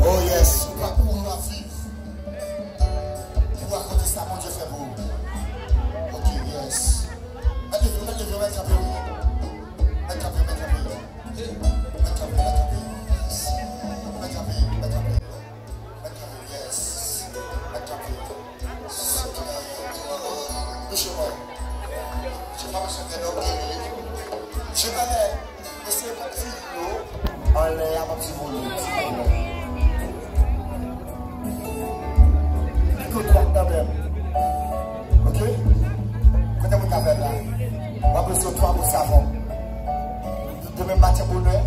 Oh yes, pour la fille. Pour raconter ça, mon Dieu fait beau. Ok, yes. Je vais essayer de faire en l'air à mon petit volume. Écoute-moi quand même. Ok? On a besoin de toi pour savon. Demain matin, bonheur,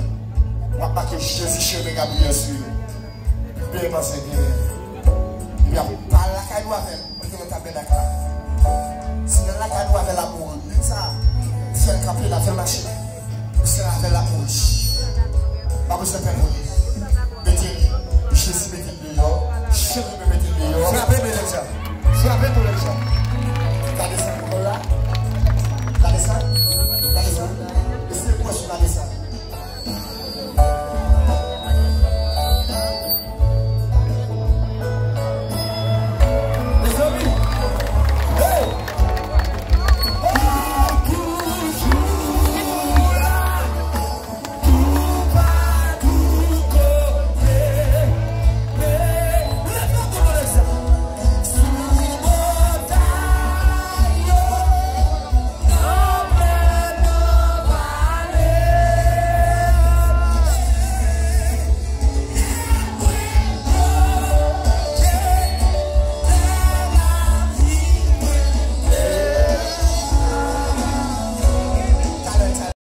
on va marquer Jésus chez les Gabriel sur lui. Bien pensé, il y a pas la cadeau avec, il y a un tabernacle là. Si la cadeau avec l'amour, ça, c'est un capé la fait marcher. C'est avec l'amour. Pas besoin de faire pour lui. Jésus mettez-le dehors, chérie me mettez-le dehors. Frappez mes gens, frappez tous les gens. Regardez ça pour là, regardez ça.